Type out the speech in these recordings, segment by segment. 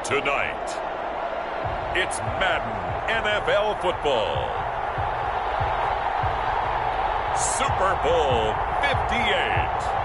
Tonight, it's Madden NFL football. Super Bowl 58.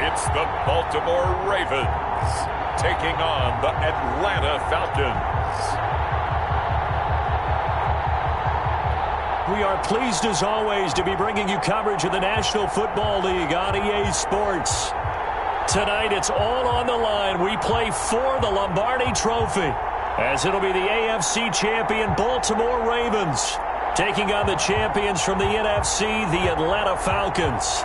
It's the Baltimore Ravens taking on the Atlanta Falcons. We are pleased as always to be bringing you coverage of the National Football League on EA Sports. Tonight it's all on the line. We play for the Lombardi Trophy, as it'll be the AFC champion Baltimore Ravens taking on the champions from the NFC, the Atlanta Falcons.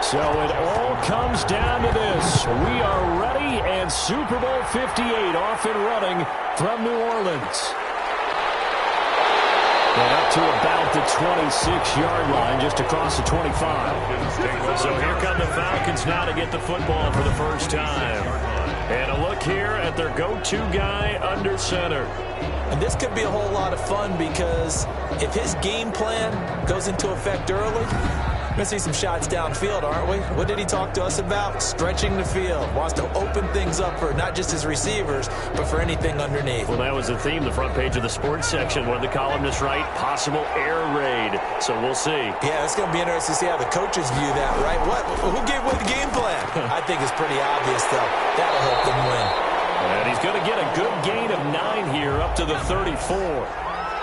So it all comes down to this. We are ready, and Super Bowl 58 off and running from New Orleans. And up to about the 26-yard line, just across the 25. So here come the Falcons now to get the football for the first time. And a look here at their go-to guy under center. And this could be a whole lot of fun, because if his game plan goes into effect early, we're going to see some shots downfield, aren't we? What did he talk to us about? Stretching the field. Wants to open things up for not just his receivers, but for anything underneath. Well, that was the theme, the front page of the sports section. One of the columnists write, possible air raid. So we'll see. Yeah, it's going to be interesting to see how the coaches view that, right? Who gave away the game plan? I think it's pretty obvious, though. That'll help them win. And he's going to get a good gain of 9 here up to the 34.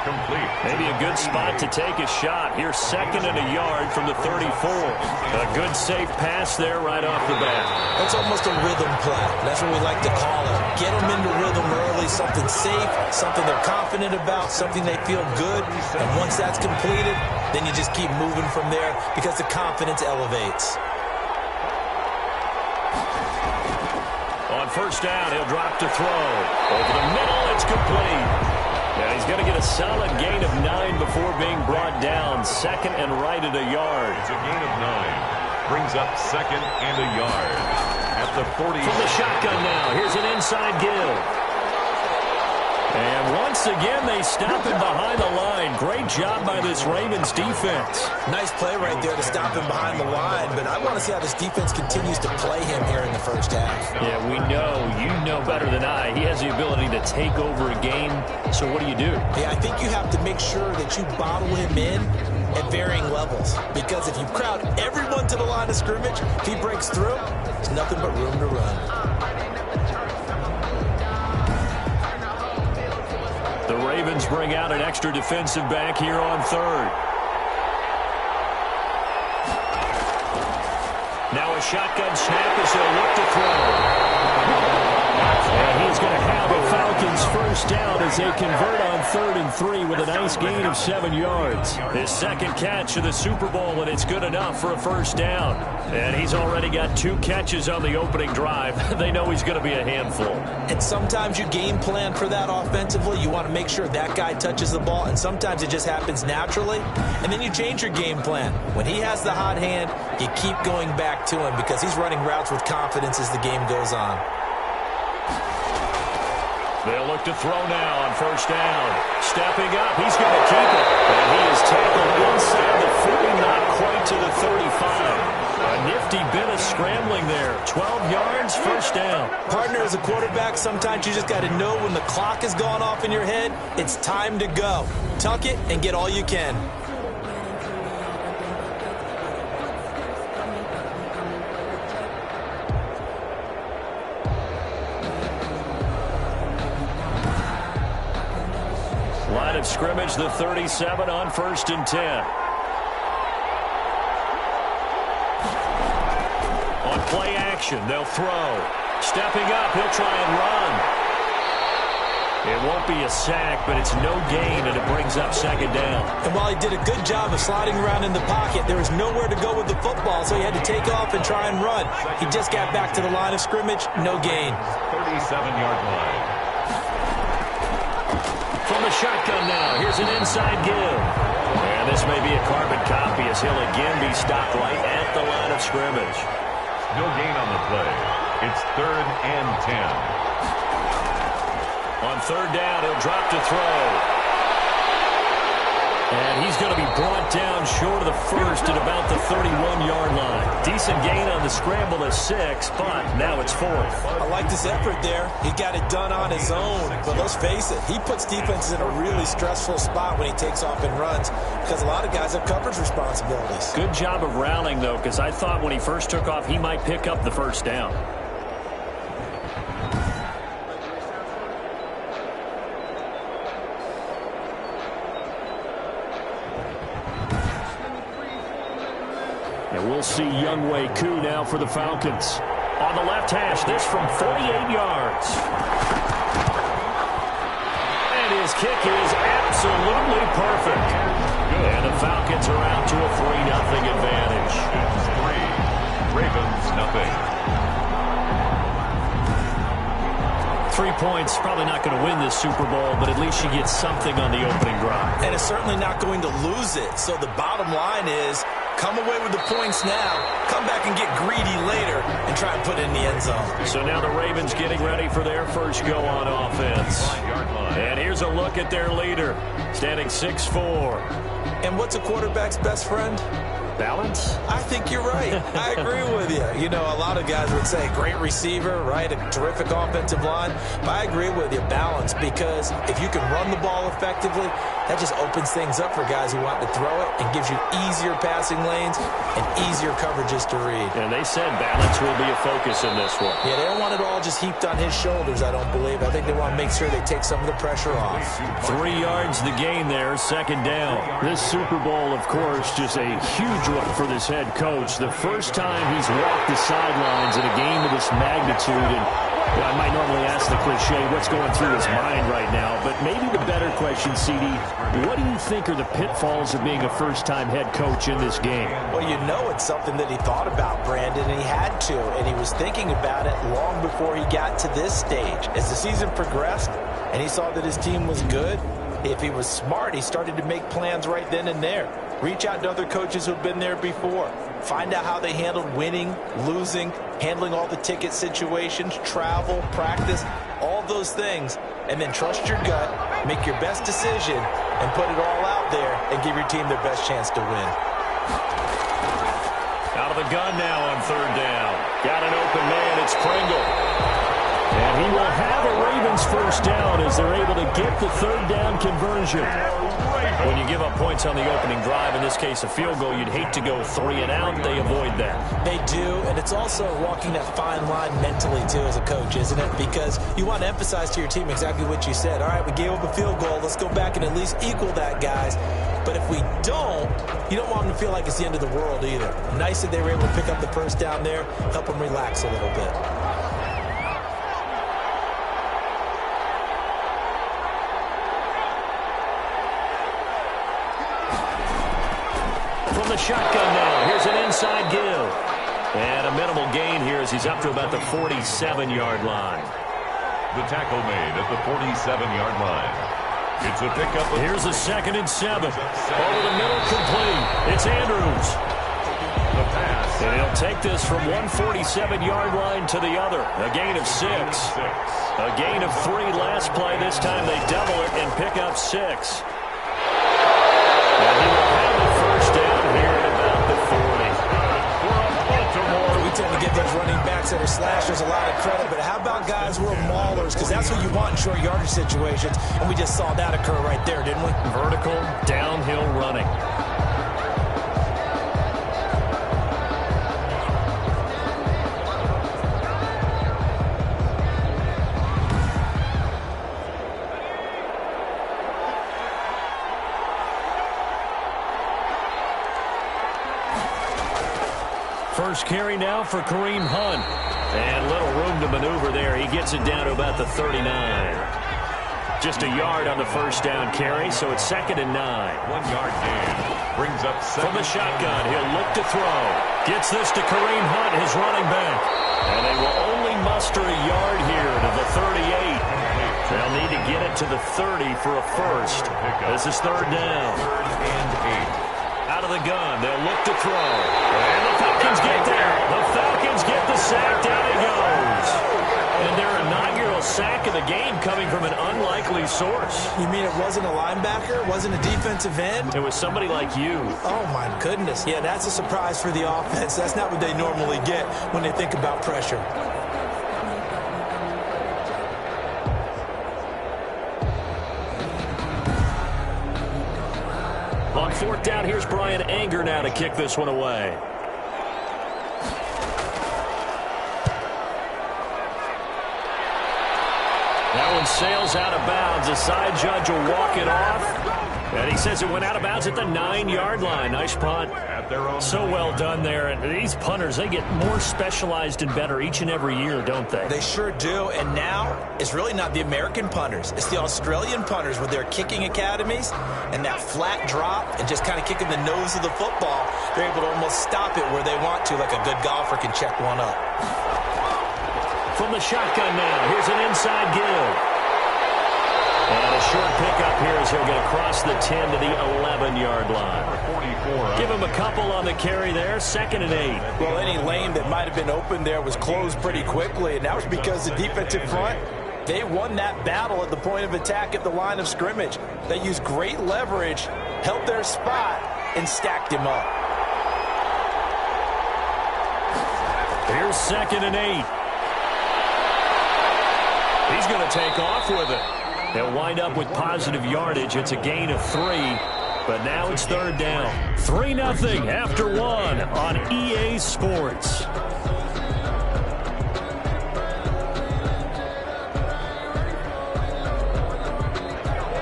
Complete. Maybe a good spot to take a shot. Here's 2nd and a yard from the 34. A good safe pass there right off the bat. That's almost a rhythm play. That's what we like to call it. Get them into rhythm early, something safe, something they're confident about, something they feel good. And once that's completed, then you just keep moving from there, because the confidence elevates. On first down, he'll drop to throw. Over the middle, it's complete. Now he's going to get a solid gain of 9 before being brought down. 2nd and right at a yard. It's a gain of 9. Brings up 2nd and a yard at the 40. From the shotgun now, here's an inside give. And once again, they stop him behind the line. Great job by this Ravens defense. Nice play right there to stop him behind the line, but I want to see how this defense continues to play him here in the first half. Yeah, we know. You know better than I. He has the ability to take over a game. So what do you do? Yeah, I think you have to make sure that you bottle him in at varying levels, because if you crowd everyone to the line of scrimmage, if he breaks through, there's nothing but room to run. The Ravens bring out an extra defensive back here on 3rd. Now a shotgun snap as he'll look to throw. And he's going to have a Falcons first down as they convert on 3rd and 3 with a nice gain of 7 yards. His second catch of the Super Bowl, and it's good enough for a first down. And he's already got 2 catches on the opening drive. They know he's going to be a handful. And sometimes you game plan for that offensively. You want to make sure that guy touches the ball, and sometimes it just happens naturally. And then you change your game plan. When he has the hot hand, you keep going back to him because he's running routes with confidence as the game goes on. They'll look to throw now on first down. Stepping up, he's going to keep it. And he is tackled inside the 40, not quite to the 35. A nifty bit of scrambling there. 12 yards, first down. Partner, as a quarterback, sometimes you just got to know when the clock has gone off in your head, it's time to go. Tuck it and get all you can. Line of scrimmage, the 37 on 1st and 10. On play action, they'll throw. Stepping up, he'll try and run. It won't be a sack, but it's no gain, and it brings up 2nd down. And while he did a good job of sliding around in the pocket, there was nowhere to go with the football, so he had to take off and try and run. He just got back to the line of scrimmage, no gain. 37-yard line. From the shotgun now, here's an inside give. And this may be a carbon copy as he'll again be stopped right at the line of scrimmage. No gain on the play. It's 3rd and 10. On 3rd down, he'll drop to throw. And he's going to be brought down short of the first at about the 31-yard line. Decent gain on the scramble of 6, but now it's 4th. I like this effort there. He got it done on his own. But let's face it, he puts defenses in a really stressful spot when he takes off and runs because a lot of guys have coverage responsibilities. Good job of rallying, though, because I thought when he first took off, he might pick up the first down. And we'll see Younghoe Koo now for the Falcons. On the left hash, this from 48 yards. And his kick is absolutely perfect. And the Falcons are out to a 3-0 advantage. It's 3. Ravens, nothing. 3 points, probably not going to win this Super Bowl, but at least you get something on the opening drive. And it's certainly not going to lose it. So the bottom line is, come away with the points now, come back and get greedy later, and try and put it in the end zone. So now the Ravens getting ready for their first go on offense. And here's a look at their leader, standing 6'4". And what's a quarterback's best friend? Balance? I think you're right. I agree with you. You know, a lot of guys would say great receiver, right? A terrific offensive line. But I agree with you, balance, because if you can run the ball effectively, that just opens things up for guys who want to throw it and gives you easier passing lanes and easier coverages to read. And they said balance will be a focus in this one. Yeah, they don't want it all just heaped on his shoulders, I don't believe. I think they want to make sure they take some of the pressure off. 3 yards the gain there, 2nd down. This Super Bowl, of course, just a huge one for this head coach. The first time he's walked the sidelines in a game of this magnitude. And I might normally ask the cliche, what's going through his mind right now? But maybe the better question, CD, what do you think are the pitfalls of being a first-time head coach in this game? Well, you know it's something that he thought about, Brandon, and he had to. And he was thinking about it long before he got to this stage. As the season progressed and he saw that his team was good, if he was smart, he started to make plans right then and there. Reach out to other coaches who've been there before. Find out how they handled winning, losing, handling all the ticket situations, travel, practice, all those things. And then trust your gut, make your best decision, and put it all out there and give your team their best chance to win. Out of the gun now on 3rd down. Got an open man, it's Pringle. And he will have a Ravens first down as they're able to get the 3rd down conversion. When you give up points on the opening drive, in this case a field goal, you'd hate to go 3 and out. They avoid that. They do, and it's also walking that fine line mentally, too, as a coach, isn't it? Because you want to emphasize to your team exactly what you said. All right, we gave up a field goal. Let's go back and at least equal that, guys. But if we don't, you don't want them to feel like it's the end of the world either. Nice that they were able to pick up the first down there, help them relax a little bit. from the shotgun now. Here's an inside give. And a minimal gain here as he's up to about the 47-yard line. The tackle made at the 47-yard line. It's a pickup. Here's a 2nd and 7. Over the middle, complete. It's Andrews. The pass. And he'll take this from one 47-yard line to the other. A gain of 6. A gain of 3 last play. This time they double it and pick up 6. And he will have the first down here at about the 40. We tend to give those running backs that are slashers a lot of credit, but how about guys who are maulers? Because that's what you want in short yardage situations, and we just saw that occur right there, didn't we? Vertical, downhill running. First carry now for Kareem Hunt. And little room to maneuver there. He gets it down to about the 39. Just a yard on the first down carry, so it's 2nd and 9. 1-yard gain. Brings up 7. From the shotgun, he'll look to throw. Gets this to Kareem Hunt, his running back. And they will only muster a yard here to the 38. They'll need to get it to the 30 for a first. This is 3rd down. 3rd and 8. Out of the gun, they'll look to throw. And the Falcons get there. The Falcons get the sack. Down it goes. And their inaugural sack of the game coming from an unlikely source. You mean it wasn't a linebacker? It wasn't a defensive end? It was somebody like you. Oh, my goodness. Yeah, that's a surprise for the offense. That's not what they normally get when they think about pressure. On 4th down, here's Brian Anger now to kick this one away. That one sails out of bounds. The side judge will walk it off. And he says it went out of bounds at the 9-yard line. Nice punt. So well done there. And these punters, they get more specialized and better each and every year, don't they? They sure do. And now it's really not the American punters. It's the Australian punters with their kicking academies and that flat drop and just kind of kicking the nose of the football. They're able to almost stop it where they want to, like a good golfer can check one up. From the shotgun now, here's an inside give. And a short pickup here as he'll get across the 10 to the 11-yard line. 44. Give him a couple on the carry there, 2nd and 8. Well, any lane that might have been open there was closed pretty quickly, and that was because the defensive front, they won that battle at the point of attack at the line of scrimmage. They used great leverage, held their spot, and stacked him up. Here's 2nd and 8. He's going to take off with it. They'll wind up with positive yardage. It's a gain of 3, but now it's 3rd down. 3-0 after 1 on EA Sports.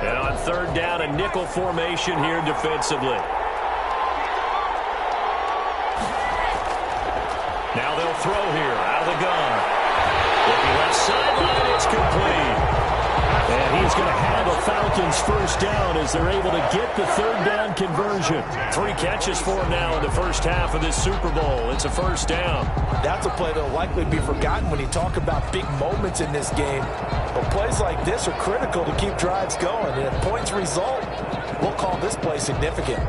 And on 3rd down, a nickel formation here defensively. Now they'll throw here out of the gun. Looking left sideline, it's complete. And he's going to have a Falcons first down as they're able to get the 3rd down conversion. 3 catches for him now in the first half of this Super Bowl. It's a first down. That's a play that will likely be forgotten when you talk about big moments in this game. But plays like this are critical to keep drives going. And if points result, we'll call this play significant.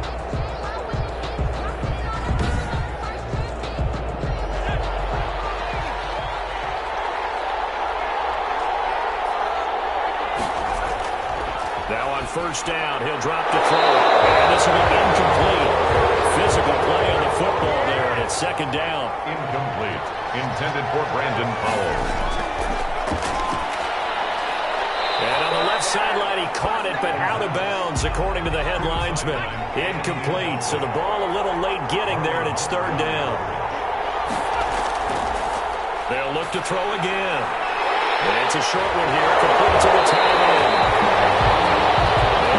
Now on first down, he'll drop the throw. And this will be incomplete. Physical play on the football there, and it's 2nd down. Incomplete. Intended for Brandon Powell. And on the left sideline, he caught it, but out of bounds, according to the head linesman. Incomplete, so the ball a little late getting there, and it's 3rd down. They'll look to throw again. And it's a short one here, complete to the tight end.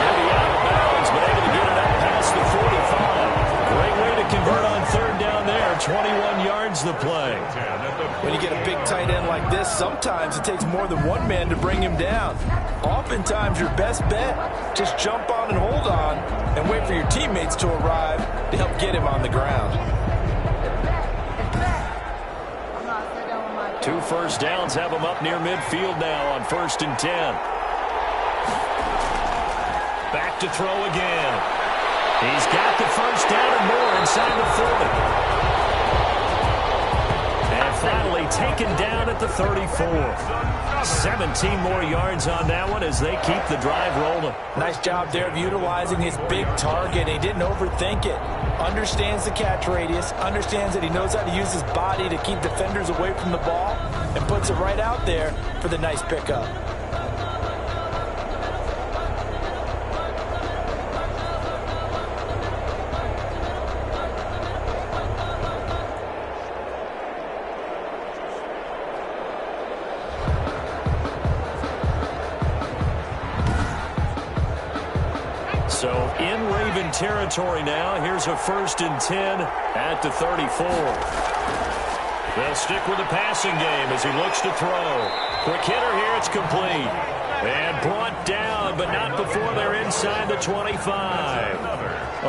Maybe out of bounds, but able to get it up past the 45. Great way to convert on 3rd down there. 21 yards the play. 10 at the When you get a big tight end like this, sometimes it takes more than one man to bring him down. Oftentimes, your best bet, just jump on and hold on and wait for your teammates to arrive to help get him on the ground. 2 first downs have him up near midfield now on 1st and 10. Back to throw again. He's got the first down and more inside the 40. And finally taken down at the 34. 17 more yards on that one as they keep the drive rolling. Nice job there of utilizing his big target. He didn't overthink it. Understands the catch radius, understands that he knows how to use his body to keep defenders away from the ball, and puts it right out there for the nice pickup. So in Raven territory now. Here's a 1st and 10 at the 34. They'll stick with the passing game as he looks to throw. Quick hitter here. It's complete. And brought down, but not before they're inside the 25.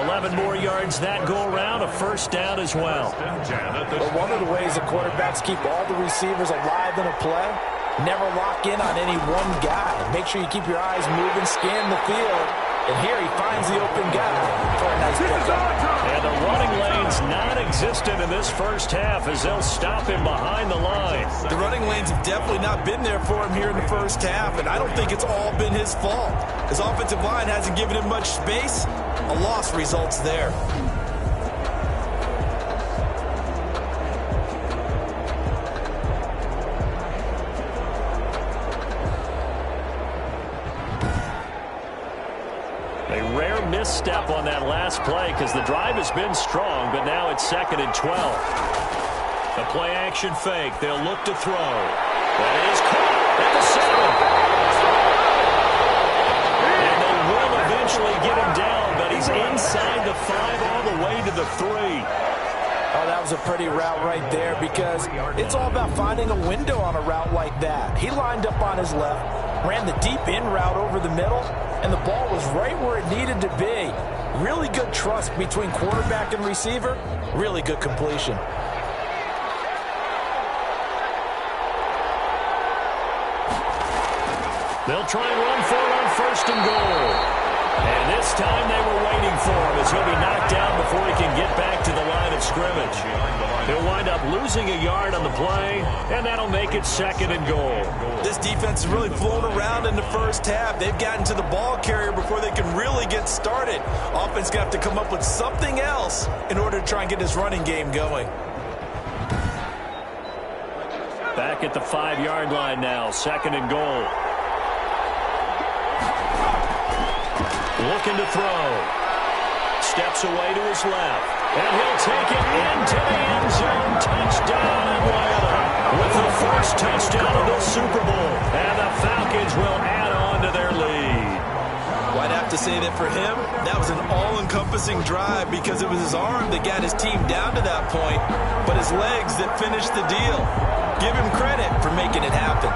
11 more yards that go around. A 1st down as well. But one of the ways the quarterbacks keep all the receivers alive in a play, never lock in on any one guy. Make sure you keep your eyes moving, scan the field. And here he finds the open guy for a nice pickup. And the running lane's non-existent in this first half as they'll stop him behind the line. The running lanes have definitely not been there for him here in the first half, and I don't think it's all been his fault. His offensive line hasn't given him much space. A loss results there. Misstep on that last play because the drive has been strong, but now it's 2nd and 12. The play action fake. They'll look to throw. That is caught at the 7. And they will eventually get him down, but he's inside the 5 all the way to the 3. Oh, that was a pretty route right there because it's all about finding a window on a route like that. He lined up on his left, ran the deep in route over the middle, and the ball was right where it needed to be. Really good trust between quarterback and receiver. Really good completion. They'll try and run for it on 1st and goal. And this time they were waiting for him as he'll be knocked down before he can get back to the line of scrimmage. He'll wind up losing a yard on the play, and that'll make it 2nd and goal. This defense has really flown around in the first half. They've gotten to the ball carrier before they can really get started. Offense got to come up with something else in order to try and get this running game going. Back at the 5-yard line now, 2nd and goal. Looking to throw. Steps away to his left. And he'll take it into the end zone. Touchdown, Atlanta. With the first touchdown of the Super Bowl. And the Falcons will add on to their lead. Well, I'd have to say that for him, that was an all-encompassing drive because it was his arm that got his team down to that point, but his legs that finished the deal. Give him credit for making it happen.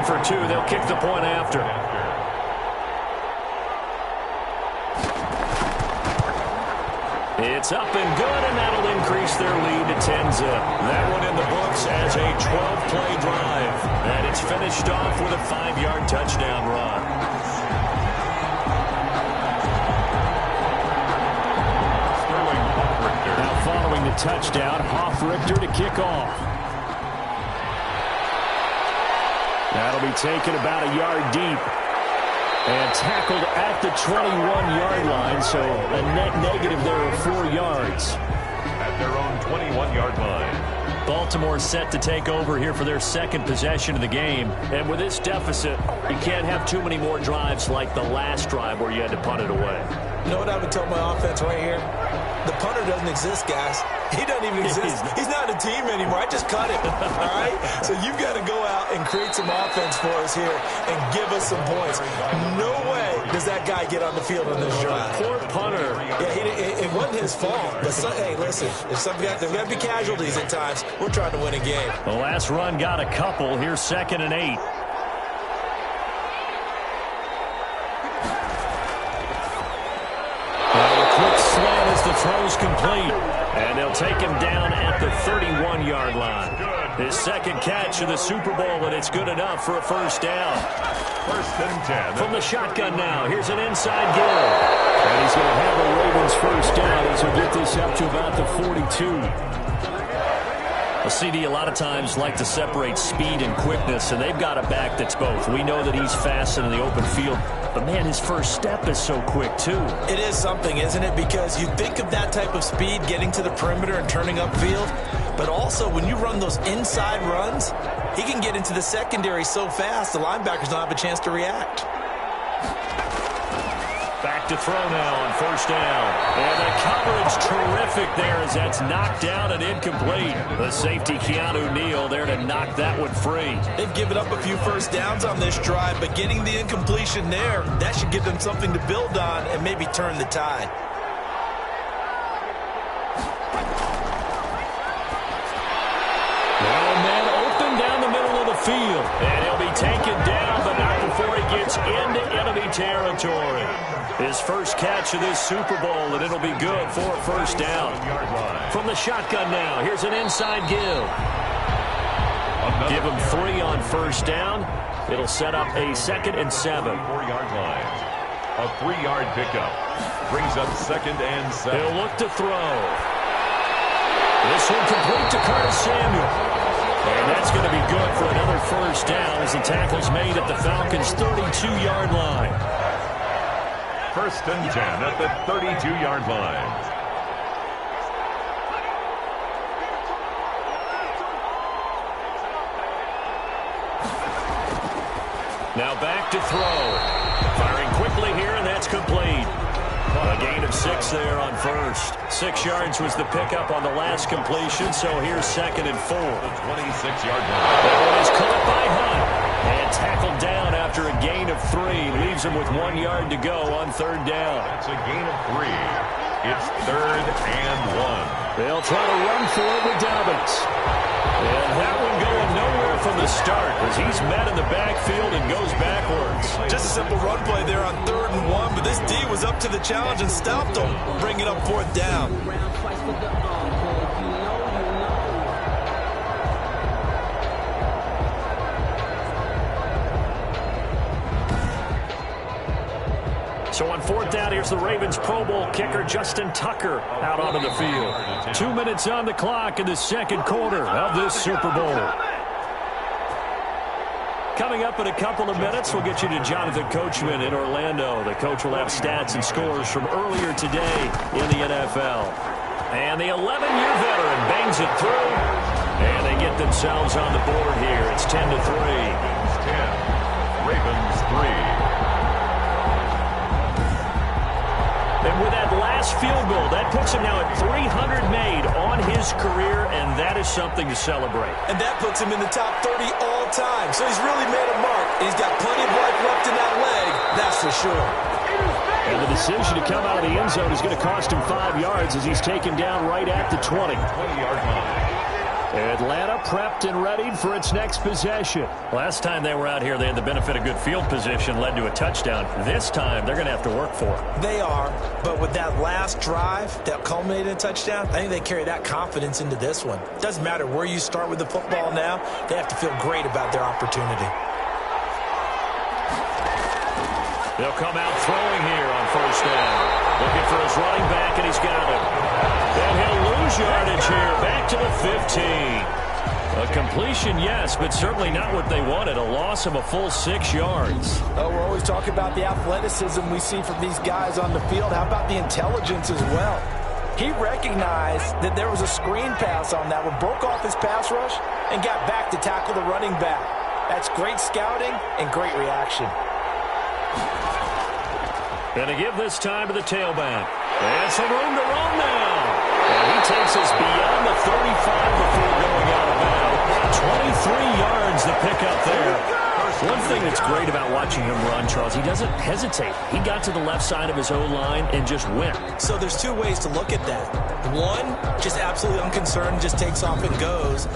For 2, they'll kick the point after. It's up and good, and that'll increase their lead to 10-zip. That one in the books as a 12-play drive. And it's finished off with a 5-yard touchdown run. Now following the touchdown, Hoffrichter to kick off. That'll be taken about a yard deep and tackled at the 21-yard line, so a net negative there of 4 yards. At their own 21-yard line. Baltimore set to take over here for their 2nd possession of the game. And with this deficit, you can't have too many more drives like the last drive where you had to punt it away. You know what I would tell my offense right here? The punter doesn't exist, guys. He doesn't even exist. He's not a team anymore. I just cut him, all right? So you've got to go out and create some offense for us here and give us some points. No way does that guy get on the field on this drive. Poor punter. Yeah, it wasn't his fault. But, hey, listen, there's got to be casualties at times. We're trying to win a game. The last run got a couple. Here's 2nd and 8. The throw's complete, and they'll take him down at the 31-yard line. His 2nd catch of the Super Bowl, and it's good enough for a first down. 1st and 10. From the shotgun now, here's an inside give. And he's going to have a Ravens first down as we get this up to about the 42. Well, CD, a lot of times like to separate speed and quickness, and they've got a back that's both. We know that he's fast in the open field, but, man, his first step is so quick, too. It is something, isn't it? Because you think of that type of speed getting to the perimeter and turning upfield, but also when you run those inside runs, he can get into the secondary so fast the linebackers don't have a chance to react. Back to throw now on first down. And the coverage terrific there as that's knocked down and incomplete. The safety, Keanu Neal, there to knock that one free. They've given up a few first downs on this drive, but getting the incompletion there, that should give them something to build on and maybe turn the tide. Well, man, open down the middle of the field. And he'll be taken down, but not before he gets into enemy territory. His first catch of this Super Bowl, and it'll be good for a first down. From the shotgun now, here's an inside give. Give him 3 on first down. It'll set up a 2nd and 7. 4-yard line. A 3-yard pickup. Brings up 2nd and 7. He'll look to throw. This one complete to Curtis Samuel. And that's going to be good for another first down as the tackle's made at the Falcons' 32-yard line. 1st and 10 at the 32-yard line. Now back to throw. Firing quickly here, and that's complete. A gain of 6 there on first. 6 yards was the pickup on the last completion, so here's 2nd and 4. The 26-yard line. That one is caught by Hunt. And tackled down after a gain of 3. Leaves him with 1 yard to go on 3rd down. That's a gain of 3. It's 3rd and 1. They'll try to run for it with Dobbins. And that one going nowhere from the start as he's met in the backfield and goes backwards. Just a simple run play there on 3rd and 1, but this D was up to the challenge and stopped him, bringing up 4th down. So on 4th down, here's the Ravens Pro Bowl kicker Justin Tucker out onto the field. 2 minutes on the clock in the 2nd quarter of this Super Bowl. Coming up in a couple of minutes, we'll get you to Jonathan Coachman in Orlando. The coach will have stats and scores from earlier today in the NFL. And the 11-year veteran bangs it through. And they get themselves on the board here. It's 10-3. 10. Ravens 3. And with that last field goal, that puts him now at 300 made on his career, and that is something to celebrate. And that puts him in the top 30 all time. So he's really made a mark. He's got plenty of life left in that leg, that's for sure. And the decision to come out of the end zone is going to cost him 5 yards as he's taken down right at the 20. 20-yard line. Atlanta prepped and readied for its next possession. Last time they were out here, they had the benefit of good field position, led to a touchdown. This time, they're going to have to work for it. They are, but with that last drive that culminated in a touchdown, I think they carry that confidence into this one. Doesn't matter where you start with the football now, they have to feel great about their opportunity. They'll come out throwing here on first down. Looking for his running back, and he's got him. And he'll lose yardage here, back to the 15. A completion, yes, but certainly not what they wanted. A loss of a full 6 yards. Oh, we're always talking about the athleticism we see from these guys on the field. How about the intelligence as well? He recognized that there was a screen pass on that one, broke off his pass rush, and got back to tackle the running back. That's great scouting and great reaction. Going to give this time to the tailback. And some room to run now. takes us beyond the 35 before going out of bounds. 23 yards to pick up there. One thing that's great about watching him run, Charles, he doesn't hesitate. He got to the left side of his O-line and just went. So there's two ways to look at that. One, just absolutely unconcerned, just takes off and goes.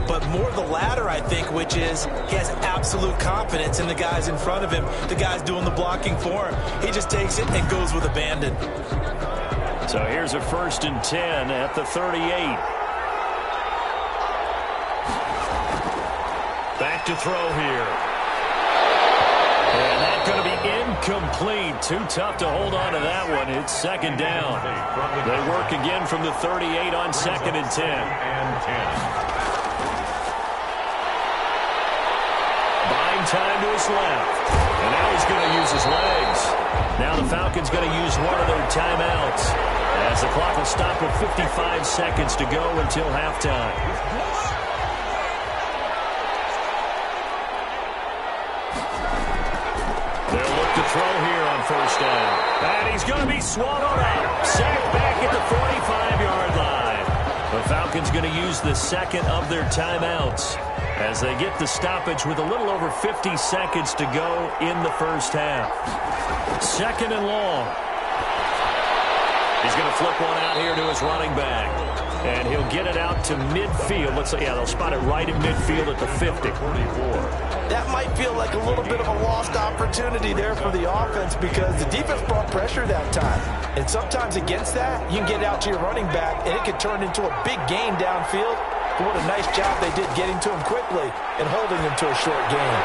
But more the latter, I think, which is he has absolute confidence in the guys in front of him, the guys doing the blocking for him. He just takes it and goes with abandon. So here's a 1st and 10 at the 38. Back to throw here. And that's going to be incomplete. Too tough to hold on to that one. It's 2nd down. They work again from the 38 on 2nd and 10. Buying time to his left. And now he's going to use his legs. Now the Falcons going to use one of their timeouts, as the clock will stop with 55 seconds to go until halftime. They'll look to throw here on 1st down. And he's going to be swallowed up. Sacked back at the 45-yard line. The Falcons going to use the 2nd of their timeouts as they get the stoppage with a little over 50 seconds to go in the 1st half. 2nd and long. He's going to flip one out here to his running back. And he'll get it out to midfield. They'll spot it right in midfield at the 50. That might feel like a little bit of a lost opportunity there for the offense because the defense brought pressure that time. And sometimes against that, you can get out to your running back, and it can turn into a big gain downfield. But what a nice job they did getting to him quickly and holding him to a short gain.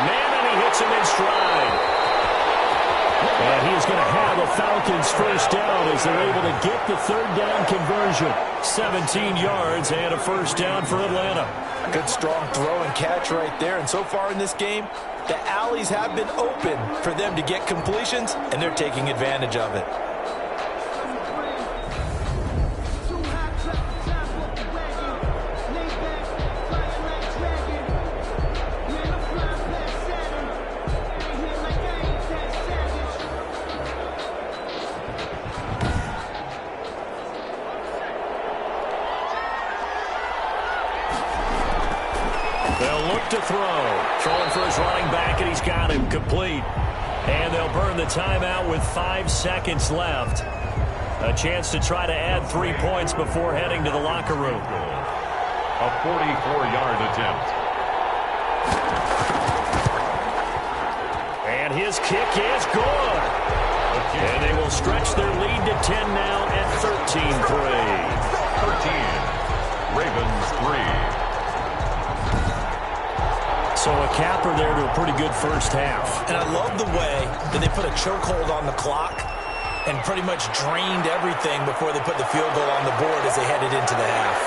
Man, and he hits him in stride. And he's going to have the Falcons 1st down as they're able to get the 3rd down conversion. 17 yards and a 1st down for Atlanta. Good strong throw and catch right there. And so far in this game, the alleys have been open for them to get completions, and they're taking advantage of it. To throw. Throwing for his running back, and he's got him complete. And they'll burn the timeout with 5 seconds left. A chance to try to add 3 points before heading to the locker room. A 44-yard attempt. And his kick is good. And they will stretch their lead to 10 now at 13-3. 13. Ravens 3. So a capper there to a pretty good 1st half. And I love the way that they put a chokehold on the clock and pretty much drained everything before they put the field goal on the board as they headed into the half.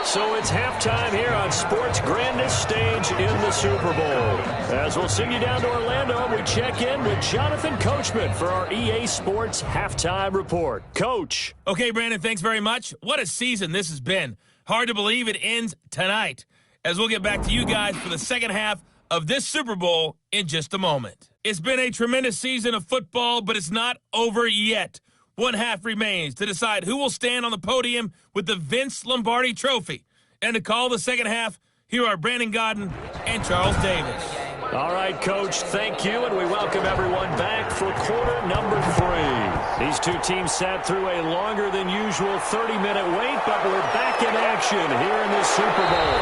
So it's halftime here on sports' grandest stage in the Super Bowl. As we'll send you down to Orlando, we check in with Jonathan Coachman for our EA Sports Halftime Report. Coach. Okay, Brandon, thanks very much. What a season this has been. Hard to believe it ends tonight, as we'll get back to you guys for the 2nd half of this Super Bowl in just a moment. It's been a tremendous season of football, but it's not over yet. One half remains to decide who will stand on the podium with the Vince Lombardi Trophy. And to call the 2nd half, here are Brandon Godden and Charles Davis. All right, Coach, thank you, and we welcome everyone back for quarter number 3. These two teams sat through a longer than usual 30-minute wait, but we're back in action here in this Super Bowl.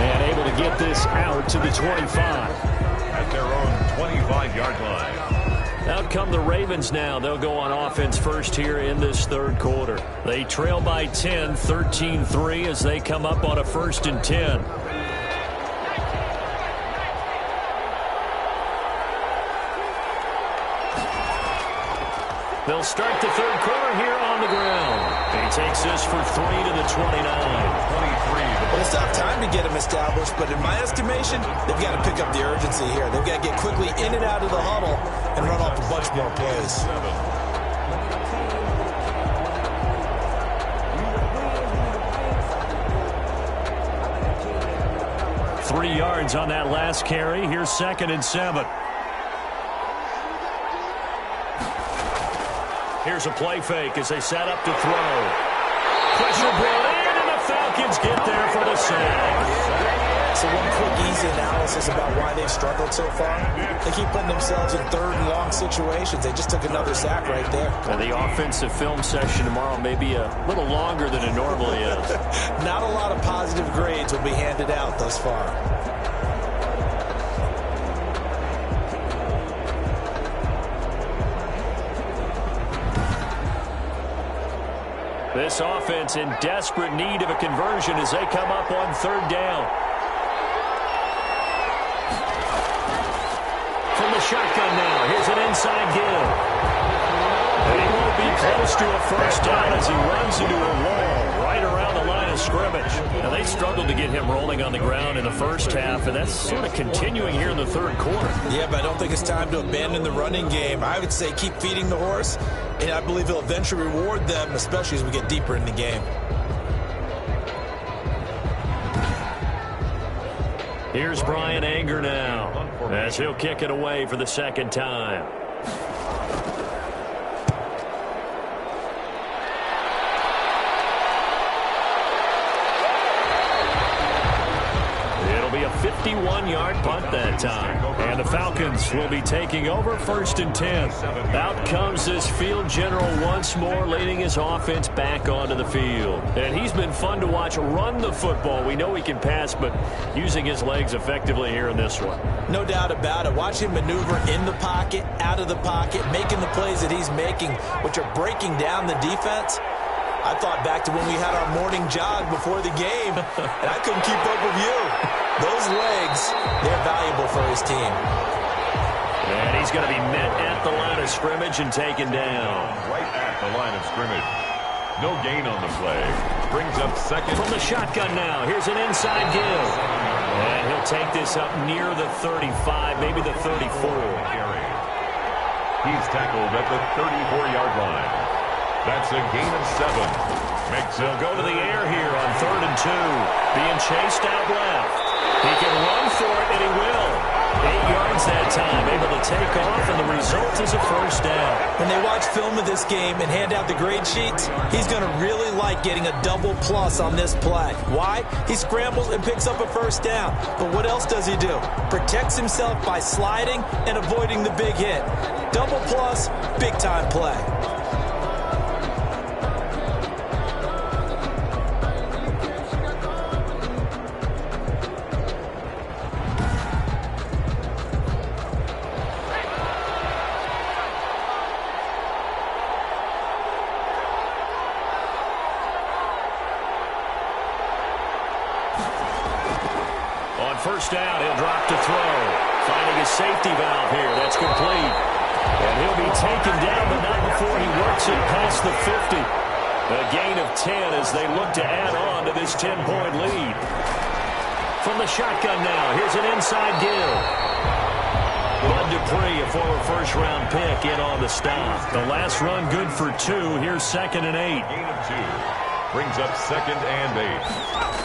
And able to get this out to the 25. At their own 25-yard line. Out come the Ravens now. They'll go on offense first here in this 3rd quarter. They trail by 10, 13-3 as they come up on a 1st and 10. They'll start the 3rd quarter here on the ground. He takes this for 3 to the 29. 23. Well, it's not time to get them established, but in my estimation, they've got to pick up the urgency here. They've got to get quickly in and out of the huddle and run off a bunch more plays. 3 yards on that last carry. Here's 2nd and 7. Here's a play fake as they set up to throw. Pressure brought in, and the Falcons get there for the sack. So one quick, easy analysis about why they've struggled so far. They keep putting themselves in third and long situations. They just took another sack right there. And the offensive film session tomorrow may be a little longer than it normally is. Not a lot of positive grades will be handed out thus far. This offense in desperate need of a conversion as they come up on third down. From the shotgun now, here's an inside give. And he won't be close to a first down as he runs into a wall right around the line of scrimmage. Now, they struggled to get him rolling on the ground in the first half, and that's sort of continuing here in the third quarter. Yeah, but I don't think it's time to abandon the running game. I would say keep feeding the horse, and I believe he'll eventually reward them, especially as we get deeper in the game. Here's Brian Anger now as he'll kick it away for the second time. It'll be a 51-yard punt that time. And the Falcons will be taking over 1st and 10. Out comes this field general once more, leading his offense back onto the field. And he's been fun to watch run the football. We know he can pass, but using his legs effectively here in this one. No doubt about it. Watch him maneuver in the pocket, out of the pocket, making the plays that he's making, which are breaking down the defense. I thought back to when we had our morning jog before the game, and I couldn't keep up with you. Those legs, they're valuable for his team. And he's going to be met at the line of scrimmage and taken down. Right at the line of scrimmage. No gain on the play. Brings up second. From the shotgun now, here's an inside give. And he'll take this up near the 35, maybe the 34. He's tackled at the 34-yard line. That's a gain of 7. They'll go to the air here on 3rd and 2. Being chased out left. He can run for it, and he will. 8 yards that time, able to take off, and the result is a first down. When they watch film of this game and hand out the grade sheets, he's going to really like getting a double plus on this play. Why? He scrambles and picks up a first down. But what else does he do? Protects himself by sliding and avoiding the big hit. Double plus, big-time play. First down, he'll drop to throw. Finding a safety valve here. That's complete. And he'll be taken down, but not before he works it past the 50. A gain of 10 as they look to add on to this 10-point lead. From the shotgun now, here's an inside give. Bud Dupree, a former first-round pick, in on the stop. The last run good for 2. Here's 2nd and 8. Gain of 2. Brings up 2nd and 8.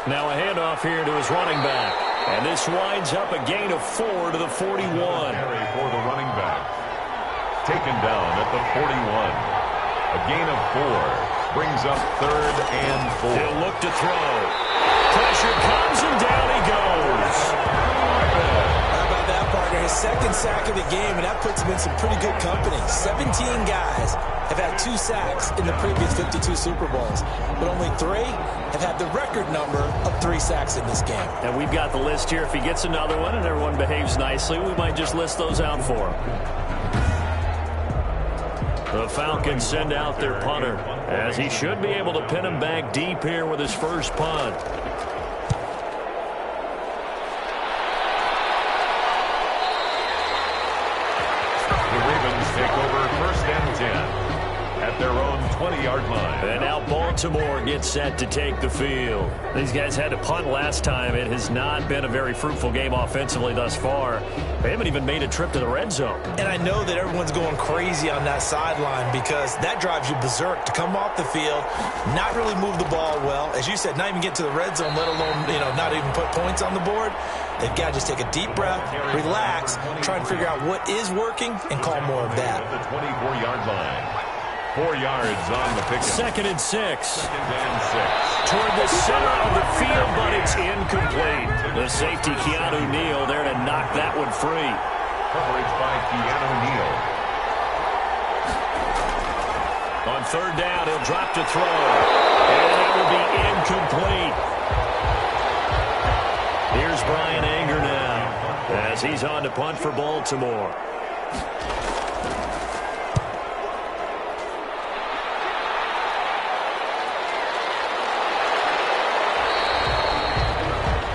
Now a handoff here to his running back. And this winds up a gain of 4 to the 41. Carry for the running back. Taken down at the 41. A gain of 4. Brings up 3rd and 4. He'll look to throw. Pressure comes and down he goes. How about that, partner? His 2nd sack of the game, and that puts him in some pretty good company. 17 guys have had 2 sacks in the previous 52 Super Bowls, but only 3 have had the record number of 3 sacks in this game. And we've got the list here. If he gets another one and everyone behaves nicely, we might just list those out for him. The Falcons send out their punter, as he should be able to pin him back deep here with his first punt. The Ravens take over 1st and 10. At their own 20-yard line. And now Baltimore gets set to take the field. These guys had to punt last time. It has not been a very fruitful game offensively thus far. They haven't even made a trip to the red zone. And I know that everyone's going crazy on that sideline because that drives you berserk to come off the field, not really move the ball well. As you said, not even get to the red zone, let alone, not even put points on the board. They've got to just take a deep breath, relax, try and figure out what is working, and call more of that. At the 24-yard line. 4 yards on the pickup. 2nd and 6. 2nd and 6. Toward the center of the field, but it's incomplete. The safety, Keanu Neal, there to knock that one free. Coverage by Keanu Neal. On 3rd down, he'll drop to throw. And it will be incomplete. Here's Brian Anger now as he's on to punt for Baltimore.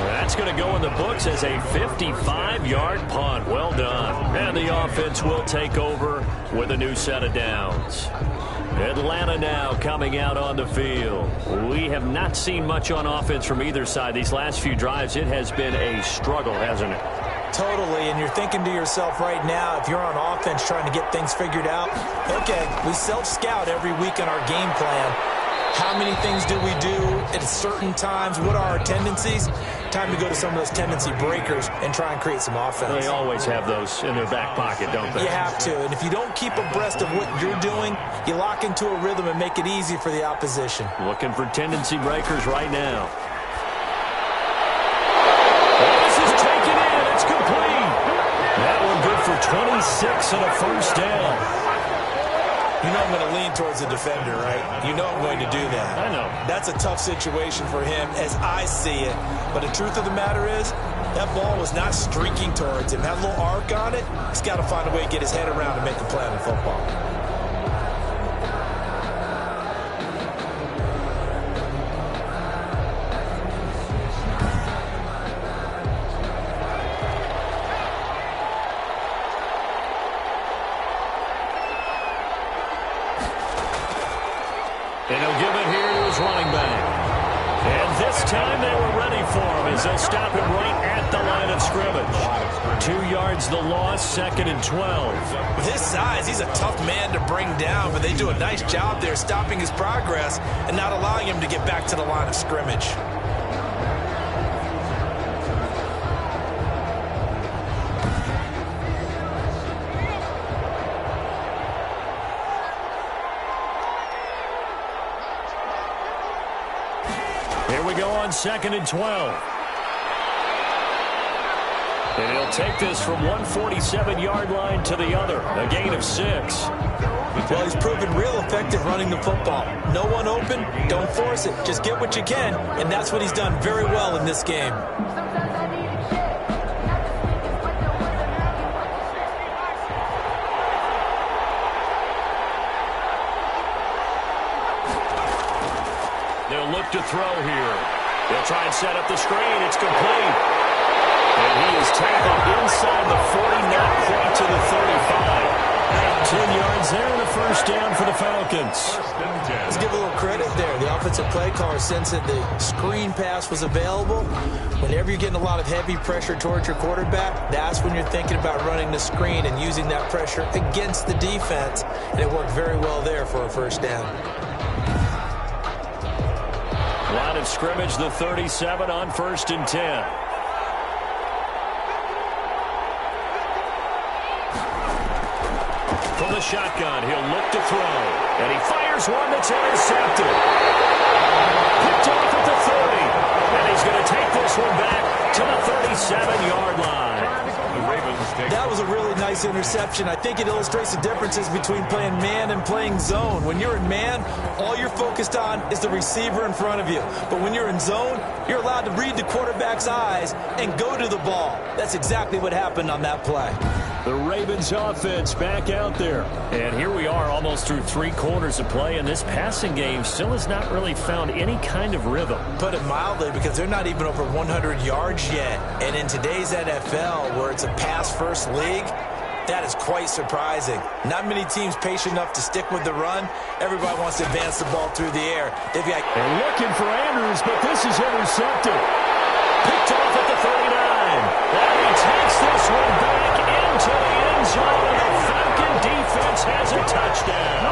That's going to go in the books as a 55-yard punt. Well done. And the offense will take over with a new set of downs. Atlanta now coming out on the field. We have not seen much on offense from either side. These last few drives, it has been a struggle, hasn't it? Totally, and you're thinking to yourself right now, if you're on offense trying to get things figured out, okay, we self-scout every week in our game plan. How many things do we do at certain times? What are our tendencies? Time to go to some of those tendency breakers and try and create some offense. They always have those in their back pocket, don't they? You have to, and if you don't keep abreast of what you're doing, you lock into a rhythm and make it easy for the opposition. Looking for tendency breakers right now. This is taken in. It's complete. That one good for 26 and a 1st down. You know I'm going to lean towards the defender, right? You know I'm going to do that. I know. That's a tough situation for him as I see it. But the truth of the matter is, that ball was not streaking towards him. That little arc on it, he's got to find a way to get his head around and make a play on football. And he'll give it here to his running back. And this time they were ready for him as they'll stop him right at the line of scrimmage. 2 yards the loss, 2nd and 12. With his size, he's a tough man to bring down, but they do a nice job there stopping his progress and not allowing him to get back to the line of scrimmage. Here we go on 2nd and 12. And he'll take this from 147-yard line to the other. A gain of 6. Well, he's proven real effective running the football. No one open, don't force it. Just get what you can, and that's what he's done very well in this game. They'll look to throw here. They'll try and set up the screen. It's complete. And he is tackled inside the 40, not quite to the 35. 10 yards there and a 1st down for the Falcons. Let's give a little credit there. The offensive play caller sensed that the screen pass was available. Whenever you're getting a lot of heavy pressure towards your quarterback, that's when you're thinking about running the screen and using that pressure against the defense. And it worked very well there for a 1st down. Line of scrimmage, the 37 on 1st and 10. From the shotgun, he'll look to throw. And he fires one that's intercepted. Picked off at the 30. And he's going to take this one back to the 37-yard line. The Ravens take. That was a really nice interception. I think it illustrates the differences between playing man and playing zone. When you're in man, all you're focused on is the receiver in front of you. But when you're in zone, you're allowed to read the quarterback's eyes and go to the ball. That's exactly what happened on that play. The Ravens offense back out there. And here we are almost through 3 quarters of play, and this passing game still has not really found any kind of rhythm. Put it mildly, because they're not even over 100 yards yet. And in today's NFL, where it's a pass-first league, that is quite surprising. Not many teams patient enough to stick with the run. Everybody wants to advance the ball through the air. They're looking for Andrews, but this is intercepted. Picked off at the 39. And he takes this one back into the end zone, and the Falcon defense has a touchdown.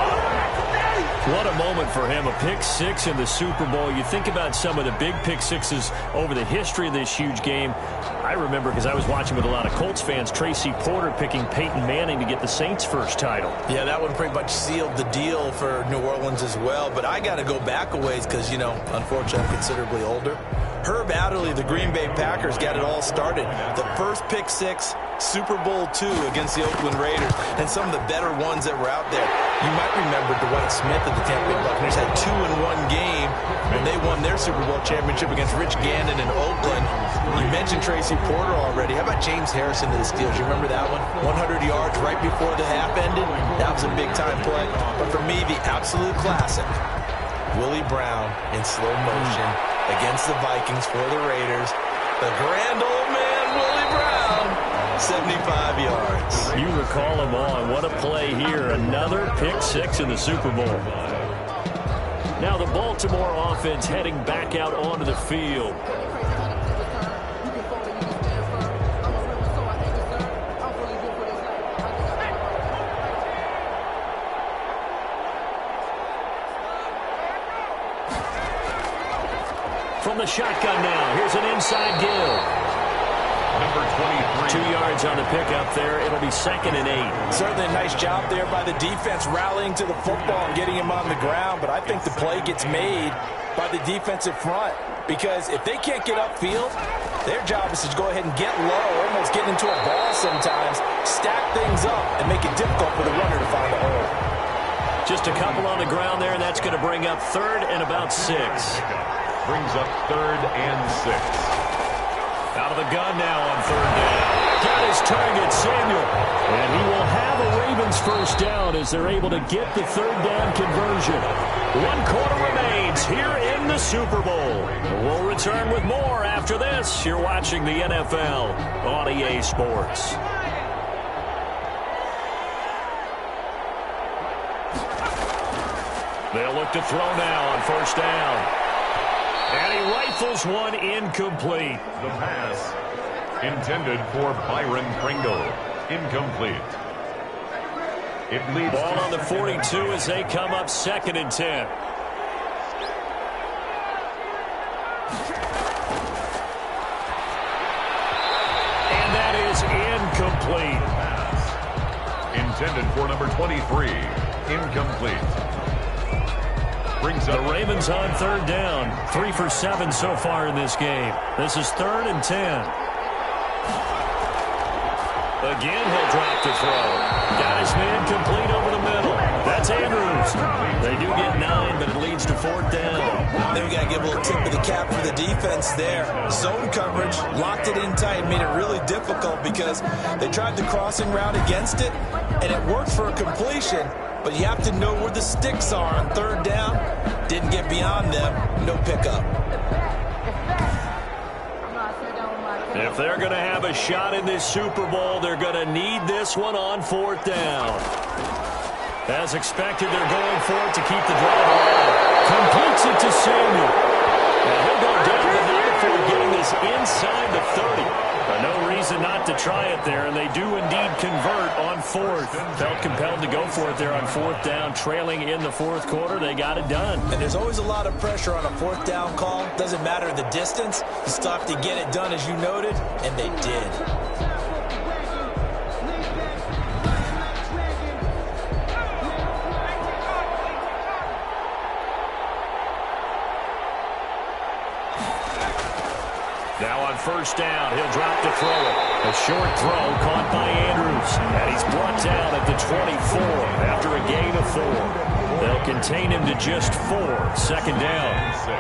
What a moment for him, a pick six in the Super Bowl. You think about some of the big pick sixes over the history of this huge game. I remember, because I was watching with a lot of Colts fans, Tracy Porter picking Peyton Manning to get the Saints' first title. Yeah, that one pretty much sealed the deal for New Orleans as well. But I got to go back a ways because, you know, unfortunately I'm considerably older. Herb Adderley, the Green Bay Packers, got it all started. The first pick six, Super Bowl II against the Oakland Raiders, and some of the better ones that were out there. You might remember Dwight Smith of the Tampa Bay Buccaneers had 2-in-1 game when they won their Super Bowl championship against Rich Gannon in Oakland. You mentioned Tracy Porter already. How about James Harrison to the Steelers? You remember that one? 100 yards right before the half ended. That was a big-time play. But for me, the absolute classic, Willie Brown in slow motion against the Vikings for the Raiders. The grand old man, Willie Brown, 75 yards. You recall them on. What a play here. Another pick six in the Super Bowl. Now the Baltimore offense heading back out onto the field. From the shotgun now, here's an inside give. Number 23. 2 yards on the pickup there. It'll be 2nd and 8. Certainly a nice job there by the defense rallying to the football and getting him on the ground. But I think the play gets made by the defensive front, because if they can't get upfield, their job is to go ahead and get low, almost get into a ball sometimes, stack things up, and make it difficult for the runner to find a hole. Just a couple on the ground there, and that's going to bring up 3rd and about 6. Brings up 3rd and 6. Out of the gun now on 3rd down. Got his target, Samuel. And he will have a Ravens first down as they're able to get the 3rd down conversion. 1 quarter remains here in the Super Bowl. We'll return with more after this. You're watching the NFL on EA Sports. They'll look to throw now on 1st down. And he rifles one incomplete. The pass intended for Byron Pringle. Incomplete. It leads Ball on the 42 as they come up 2nd and 10. And that is incomplete. Pass intended for number 23. Incomplete. Brings up the Ravens on 3rd down. 3 for 7 so far in this game. This is 3rd and 10. Again, he'll drop to throw. Got his man complete over the middle. That's Andrews. They do get 9, but it leads to 4th down. Then we got to give a little tip of the cap for the defense there. Zone coverage, locked it in tight, made it really difficult because they tried the crossing route against it, and it worked for a completion. But you have to know where the sticks are on 3rd down. Didn't get beyond them. No pickup. If they're going to have a shot in this Super Bowl, they're going to need this one on 4th down. As expected, they're going for it to keep the drive alive. Completes it to Samuel. Now he'll go down, but not before getting this inside the 30. No reason not to try it there, and they do indeed convert on 4th. Felt compelled to go for it there on 4th down, trailing in the 4th quarter. They got it done. And there's always a lot of pressure on a 4th down call. Doesn't matter the distance. You still have to get it done, as you noted, and they did. Now on 1st down, he'll drop to throw it. A short throw caught by Andrews. And he's brought down at the 24 after a gain of 4. They'll contain him to just 4. 2nd down. 6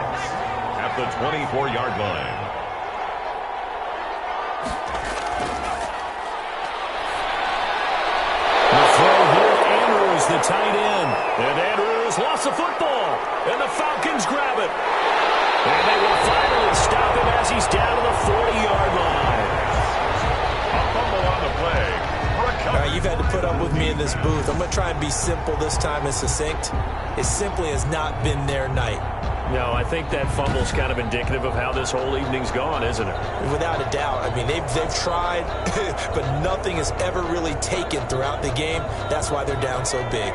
at the 24-yard line. The throw here, Andrews, the tight end. And Andrews lost the football. And the Falcons grab it. And they will finally stop him as he's down to the 40-yard line. A fumble on the play. All right, you've had to put up with me in this booth. I'm going to try and be simple this time and succinct. It simply has not been their night. No, I think that fumble's kind of indicative of how this whole evening's gone, isn't it? Without a doubt. I mean, they've tried, but nothing has ever really taken throughout the game. That's why they're down so big.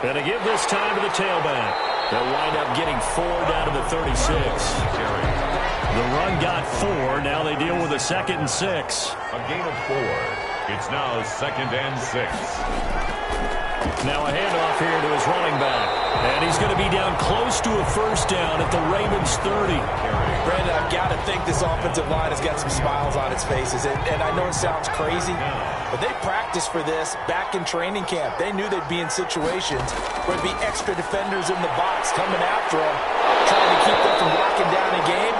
And to give this time to the tailback. They'll wind up getting 4 down to the 36. The run got 4. Now they deal with a 2nd and 6. A gain of 4. It's now 2nd and 6. Now a handoff here to his running back. And he's going to be down close to a first down at the Ravens 30. Brandon, I've got to think this offensive line has got some smiles on its faces. And I know it sounds crazy, but they practiced for this back in training camp. They knew they'd be in situations where there'd be extra defenders in the box coming after them, trying to keep them from locking down a game.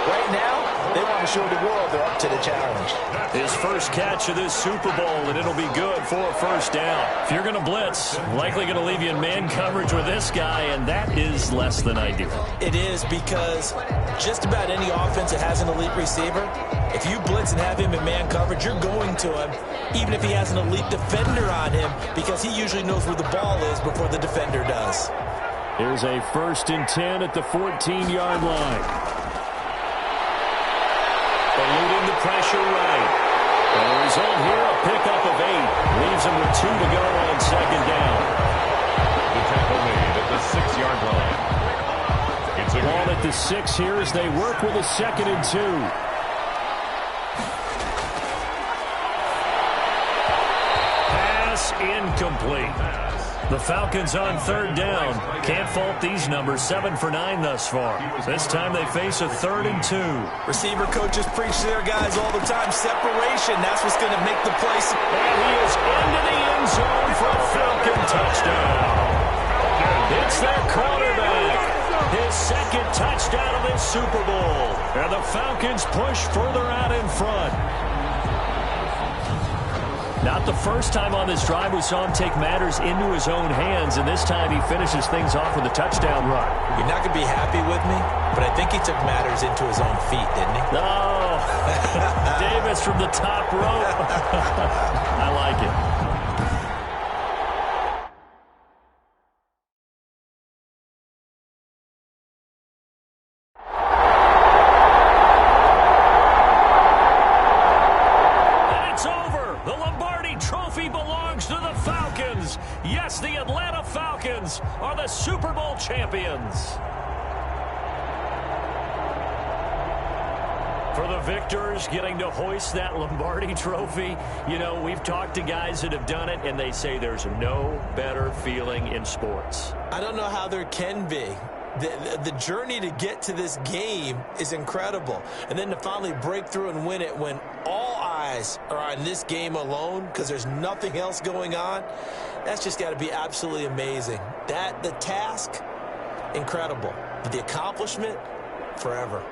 Right now, they want to show the world they're up to the challenge. His first catch of this Super Bowl, and it'll be good for a first down. If you're going to blitz, likely going to leave you in man coverage with this guy, and that is less than ideal. It is, because just about any offense that has an elite receiver, if you blitz and have him in man coverage, you're going to him, even if he has an elite defender on him, because he usually knows where the ball is before the defender does. Here's a 1st and 10 at the 14-yard line. Eluding the pressure right. And the result here, a pickup of 8. Leaves him with 2 to go on 2nd down. The tackle made at the 6-yard line. It's a ball at the 6 here as they work with a 2nd and 2. Pass incomplete. The Falcons on 3rd down. Can't fault these numbers. 7 for 9 thus far. This time they face a 3rd and 2. Receiver coaches preach to their guys all the time. Separation, that's what's going to make the play. And he is into the end zone for a Falcon touchdown. It's their quarterback. His 2nd touchdown of this Super Bowl. And the Falcons push further out in front. Not the first time on this drive we saw him take matters into his own hands, and this time he finishes things off with a touchdown run. You're not going to be happy with me, but I think he took matters into his own feet, didn't he? No. Davis from the top rope. I like it. Yes, the Atlanta Falcons are the Super Bowl champions. For the victors, getting to hoist that Lombardi trophy, you know, we've talked to guys that have done it, and they say there's no better feeling in sports. I don't know how there can be. The journey to get to this game is incredible. And then to finally break through and win it when all eyes are on this game alone because there's nothing else going on, that's just got to be absolutely amazing. The task, incredible. But the accomplishment, forever.